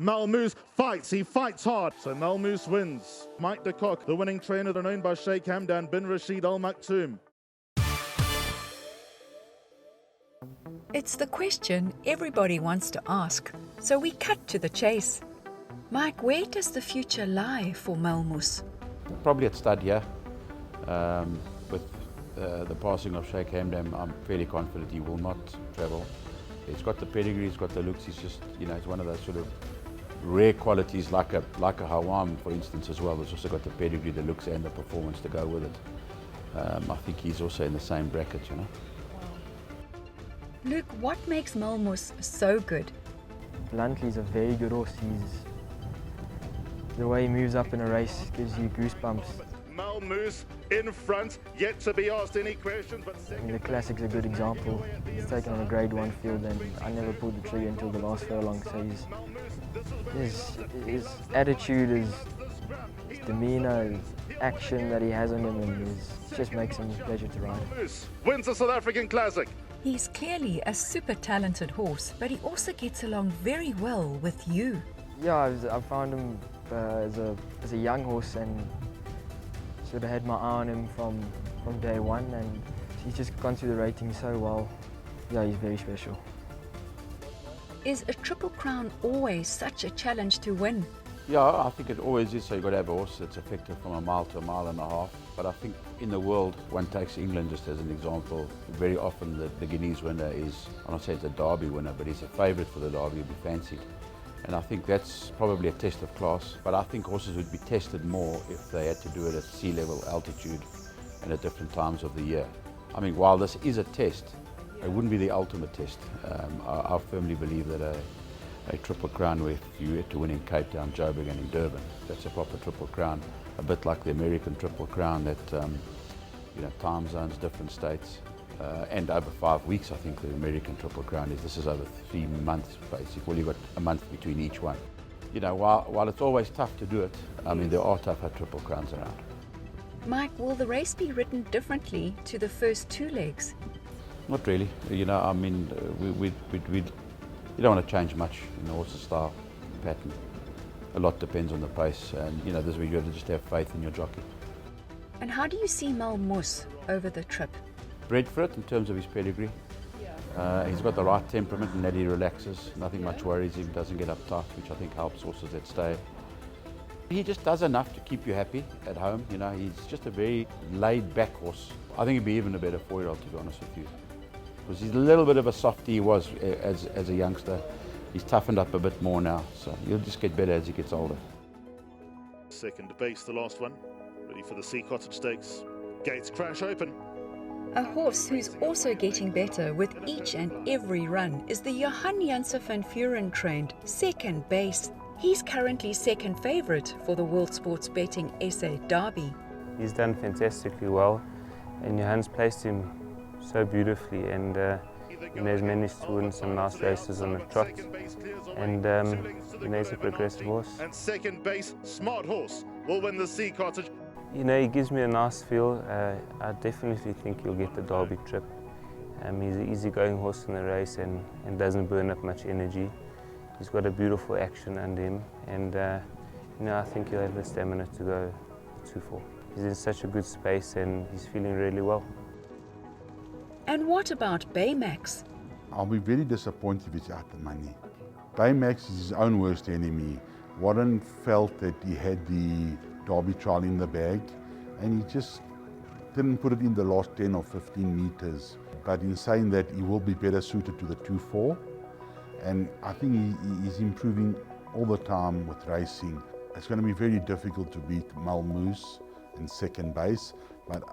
Malmoos fights, he fights hard. So Malmoos wins. Mike de Kock, the winning trainer, known by Sheikh Hamdan bin Rashid Al Maktoum. It's the question everybody wants to ask, so we cut to the chase. Mike, where does the future lie for Malmos? Probably at stud, yeah. With the passing of Sheikh Hamdan, I'm fairly confident he will not travel. He's got the pedigree, he's got the looks, he's just, it's one of those sort of rare qualities like a Hawam, for instance, as well. He's also got the pedigree, the looks and the performance to go with it. I think he's also in the same bracket, Luke, what makes Malmos so good? Bluntly, he's a very good horse. The way he moves up in a race gives you goosebumps. Malmoos in front, yet to be asked any questions. But the Classic's a good example. He's taken on a Grade 1 field and I never pulled the trigger until the last furlong. So his attitude, his demeanour, his action that he has on him, and just makes him a pleasure to ride. Wins the South African Classic. He's clearly a super talented horse, but he also gets along very well with you. Yeah, I found him as a young horse and sort of had my eye on him from day one, and he's just gone through the rating so well. Yeah, he's very special. Is a Triple Crown always such a challenge to win? Yeah, I think it always is. So you've got to have a horse that's effective from a mile to a mile and a half. But I think in the world, one takes England just as an example. Very often the Guineas winner is, I'm not saying it's a Derby winner, but he's a favourite for the Derby, he'll be fancied. And I think that's probably a test of class. But I think horses would be tested more if they had to do it at sea level altitude and at different times of the year. I mean, while this is a test, it wouldn't be the ultimate test. I firmly believe that a Triple Crown where you had to win in Cape Town, Joburg and in Durban, that's a proper Triple Crown. A bit like the American Triple Crown that, time zones, different states. And over 5 weeks, I think the American Triple Crown is. This is over 3 months, basically. Well, you've got a month between each one. While it's always tough to do it, I mean, there are tougher Triple Crowns around. Mike, will the race be ridden differently to the first two legs? Not really. I mean, we don't want to change much in the horse's style, pattern. A lot depends on the pace, and this is where you have to just have faith in your jockey. And how do you see Malmos over the trip? Bred for it in terms of his pedigree. He's got the right temperament and that he relaxes. Nothing much worries him, doesn't get uptight, which I think helps horses that stay. He just does enough to keep you happy at home. He's just a very laid-back horse. I think he'd be even a better 4-year-old, to be honest with you. Because he's a little bit of a softie he was as a youngster. He's toughened up a bit more now, so he'll just get better as he gets older. Second base, the last one. Ready for the Sea Cottage Stakes. Gates crash open. A horse who's also getting better with each and every run is the Johan Janse van Vuren trained Second Base. He's currently second favourite for the World Sports Betting SA Derby. He's done fantastically well, and Johan's placed him so beautifully, and he's managed to win some nice races on the trot, and he's a progressive horse. And Second Base, Smart Horse, will win the Sea Cottage. He gives me a nice feel. I definitely think he'll get the Derby trip. He's an easygoing horse in the race and doesn't burn up much energy. He's got a beautiful action under him, and I think he'll have the stamina to go 2-4. He's in such a good space and he's feeling really well. And what about Baymax? I'll be very disappointed if it's out the money. Baymax is his own worst enemy. Warren felt that he had the Derby trial in the bag and he just didn't put it in the last 10 or 15 meters. But in saying that, he will be better suited to the 2-4, and I think he's improving all the time with racing. It's going to be very difficult to beat Malmoos in Second Base, but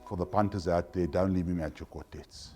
for the punters out there, don't leave him at your quartets.